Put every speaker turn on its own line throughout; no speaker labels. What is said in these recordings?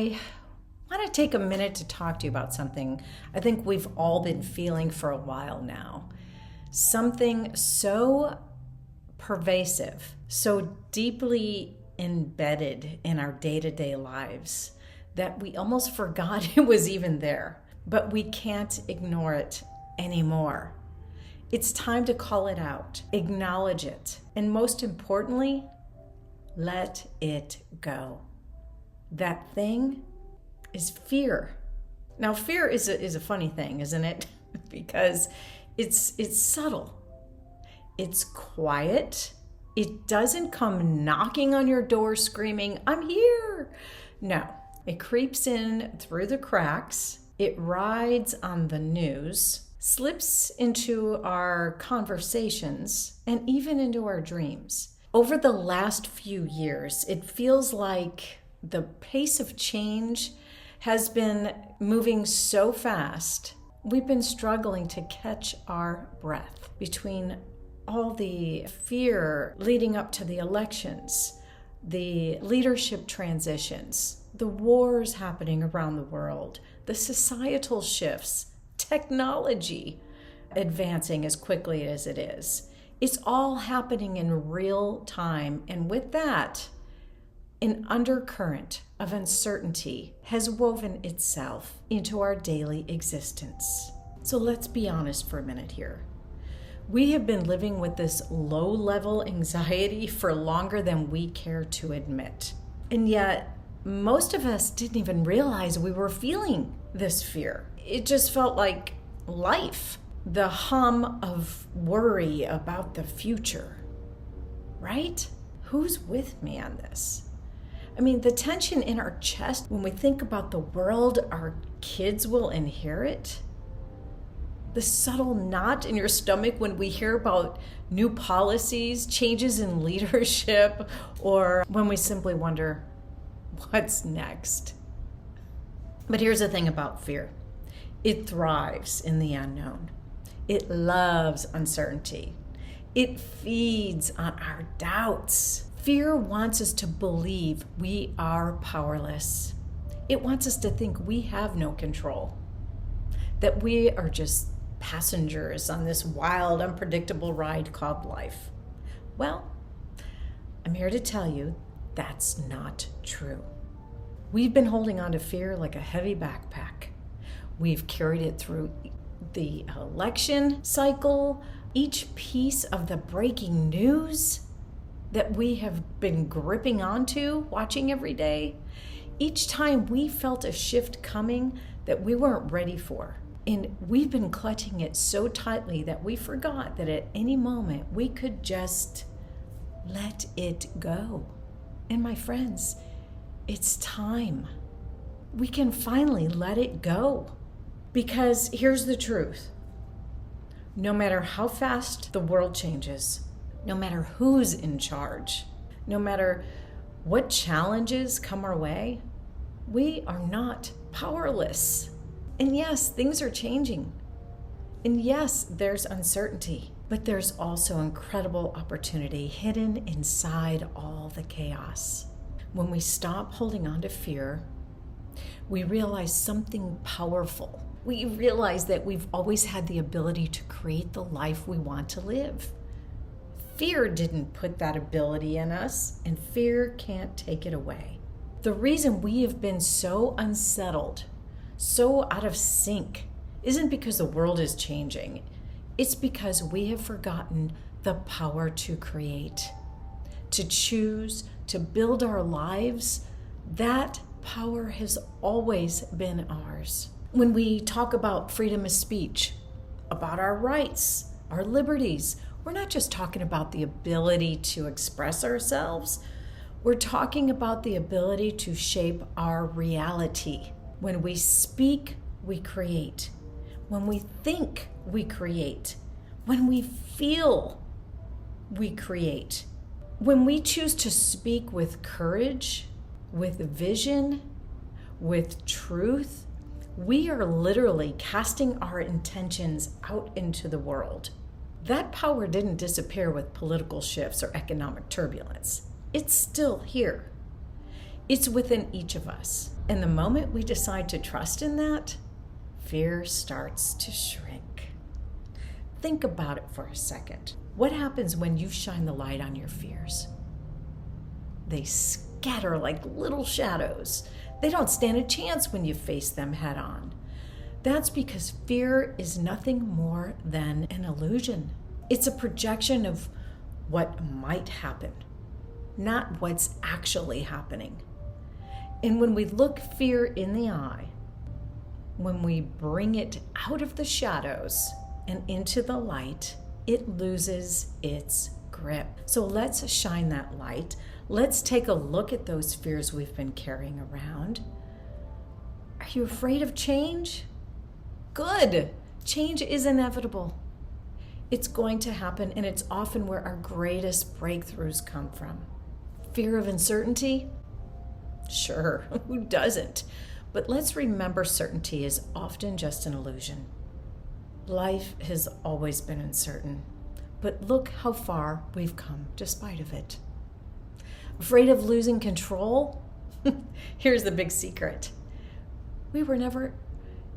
I want to take a minute to talk to you about something I think we've all been feeling for a while now. Something so pervasive, so deeply embedded in our day-to-day lives that we almost forgot it was even there. But we can't ignore it anymore. It's time to call it out, acknowledge it, and most importantly, let it go. That thing is fear. Now, fear is a funny thing, isn't it? Because it's subtle. It's quiet. It doesn't come knocking on your door screaming, "I'm here." No, it creeps in through the cracks. It rides on the news, slips into our conversations, and even into our dreams. Over the last few years, it feels like the pace of change has been moving so fast. We've been struggling to catch our breath between all the fear leading up to the elections, the leadership transitions, the wars happening around the world, the societal shifts, technology advancing as quickly as it is. It's all happening in real time, and with that, an undercurrent of uncertainty has woven itself into our daily existence. So let's be honest for a minute here. We have been living with this low-level anxiety for longer than we care to admit. And yet, most of us didn't even realize we were feeling this fear. It just felt like life, the hum of worry about the future, right? Who's with me on this? I mean, the tension in our chest when we think about the world our kids will inherit, the subtle knot in your stomach when we hear about new policies, changes in leadership, or when we simply wonder, what's next? But here's the thing about fear. It thrives in the unknown. It loves uncertainty. It feeds on our doubts. Fear wants us to believe we are powerless. It wants us to think we have no control, that we are just passengers on this wild, unpredictable ride called life. Well, I'm here to tell you that's not true. We've been holding on to fear like a heavy backpack. We've carried it through the election cycle, each piece of the breaking news that we have been gripping onto, watching every day. Each time we felt a shift coming that we weren't ready for. And we've been clutching it so tightly that we forgot that at any moment we could just let it go. And my friends, it's time. We can finally let it go. Because here's the truth. No matter how fast the world changes, no matter who's in charge, no matter what challenges come our way, we are not powerless. And yes, things are changing. And yes, there's uncertainty, but there's also incredible opportunity hidden inside all the chaos. When we stop holding on to fear, we realize something powerful. We realize that we've always had the ability to create the life we want to live. Fear didn't put that ability in us, and fear can't take it away. The reason we have been so unsettled, so out of sync, isn't because the world is changing. It's because we have forgotten the power to create, to choose, to build our lives. That power has always been ours. When we talk about freedom of speech, about our rights, our liberties, we're not just talking about the ability to express ourselves. We're talking about the ability to shape our reality. When we speak, we create. When we think, we create. When we feel, we create. When we choose to speak with courage, with vision, with truth, we are literally casting our intentions out into the world. That power didn't disappear with political shifts or economic turbulence. It's still here. It's within each of us. And the moment we decide to trust in that, fear starts to shrink. Think about it for a second. What happens when you shine the light on your fears? They scatter like little shadows. They don't stand a chance when you face them head on. That's because fear is nothing more than an illusion. It's a projection of what might happen, not what's actually happening. And when we look fear in the eye, when we bring it out of the shadows and into the light, it loses its grip. So let's shine that light. Let's take a look at those fears we've been carrying around. Are you afraid of change? Good. Change is inevitable. It's going to happen, and it's often where our greatest breakthroughs come from. Fear of uncertainty? Sure, who doesn't? But let's remember certainty is often just an illusion. Life has always been uncertain, but look how far we've come despite of it. Afraid of losing control? Here's the big secret. We were never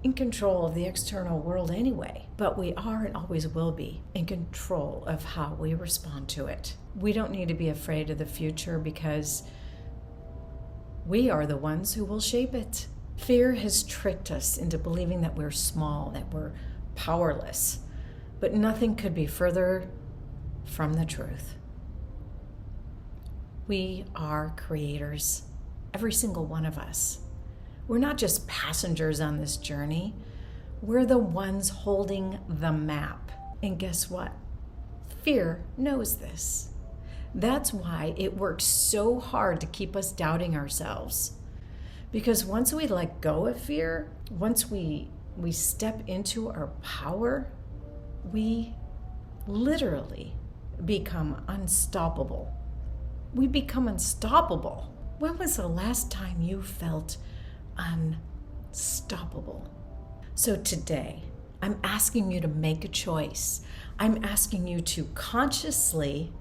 in control of the external world anyway, but we are and always will be in control of how we respond to it. We don't need to be afraid of the future because we are the ones who will shape it. Fear has tricked us into believing that we're small, that we're powerless, but nothing could be further from the truth. We are creators, every single one of us. We're not just passengers on this journey. We're the ones holding the map. And guess what? Fear knows this. That's why it works so hard to keep us doubting ourselves. Because once we let go of fear, once we step into our power, we literally become unstoppable. We become unstoppable. When was the last time you felt unstoppable? So today, I'm asking you to make a choice. I'm asking you to consciously,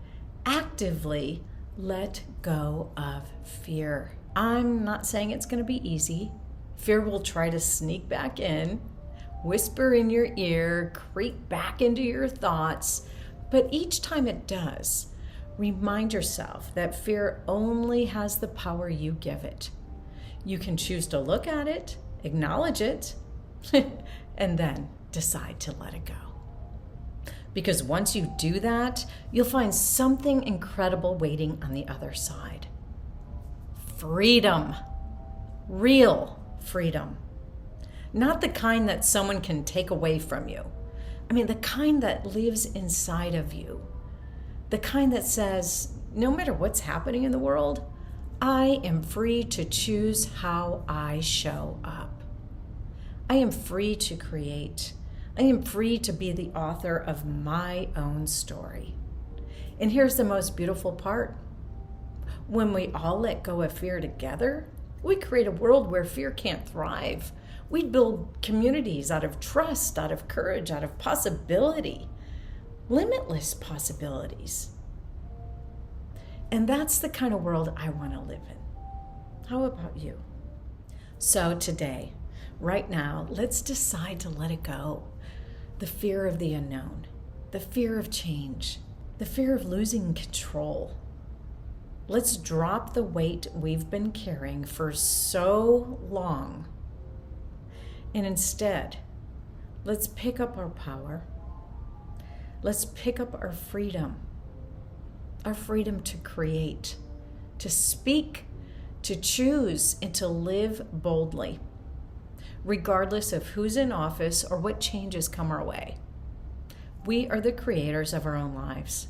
actively let go of fear. I'm not saying it's going to be easy. Fear will try to sneak back in, whisper in your ear, creep back into your thoughts. But each time it does, remind yourself that fear only has the power you give it. You can choose to look at it, acknowledge it, and then decide to let it go. Because once you do that, you'll find something incredible waiting on the other side. Freedom. Real freedom. Not the kind that someone can take away from you. I mean, the kind that lives inside of you. The kind that says, no matter what's happening in the world, I am free to choose how I show up. I am free to create. I am free to be the author of my own story. And here's the most beautiful part. When we all let go of fear together, we create a world where fear can't thrive. We build communities out of trust, out of courage, out of possibility, limitless possibilities. And that's the kind of world I want to live in. How about you? So today, right now, let's decide to let it go. The fear of the unknown, the fear of change, the fear of losing control. Let's drop the weight we've been carrying for so long. And instead, let's pick up our power. Let's pick up our freedom to create, to speak, to choose, and to live boldly, regardless of who's in office or what changes come our way. We are the creators of our own lives.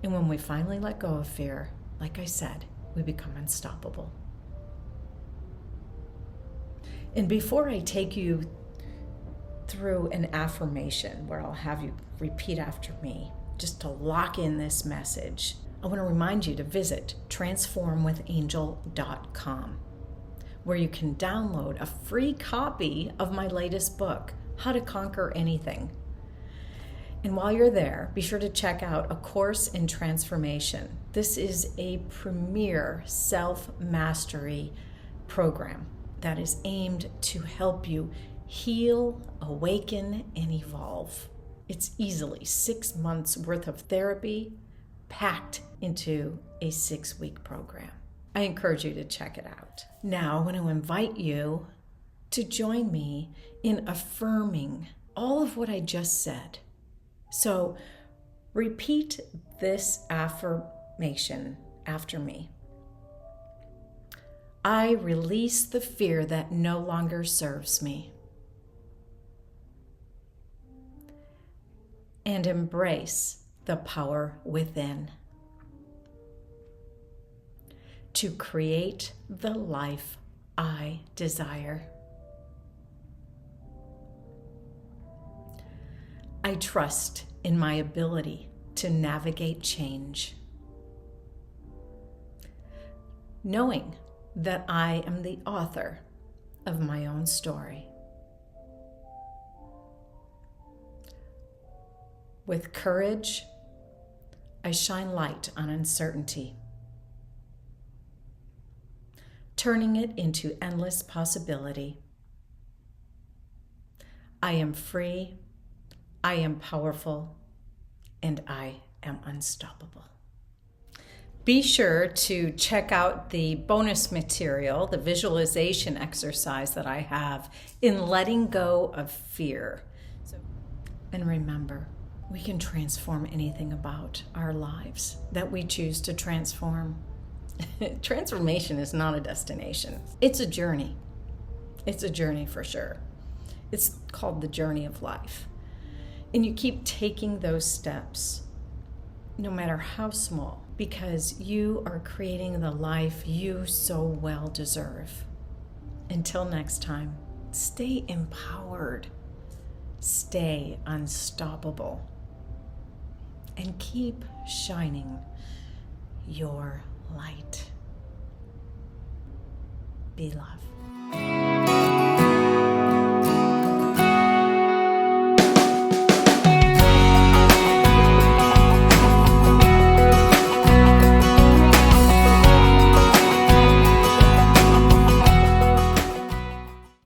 And when we finally let go of fear, like I said, we become unstoppable. And before I take you through an affirmation where I'll have you repeat after me, just to lock in this message, I want to remind you to visit transformwithangel.com, where you can download a free copy of my latest book, How to Conquer Anything. And while you're there, be sure to check out A Course in Transformation. This is a premier self-mastery program that is aimed to help you heal, awaken, and evolve. It's easily 6 months worth of therapy packed into a 6-week program. I encourage you to check it out. Now, I want to invite you to join me in affirming all of what I just said. So repeat this affirmation after me. I release the fear that no longer serves me and embrace the power within to create the life I desire. I trust in my ability to navigate change, knowing that I am the author of my own story. With courage, I shine light on uncertainty, turning it into endless possibility. I am free, I am powerful, and I am unstoppable. Be sure to check out the bonus material, the visualization exercise that I have in letting go of fear. And remember, we can transform anything about our lives that we choose to transform. Transformation is not a destination. It's a journey. It's a journey for sure. It's called the journey of life. And you keep taking those steps, no matter how small, because you are creating the life you so well deserve. Until next time, stay empowered, stay unstoppable, and keep shining your light. Be love.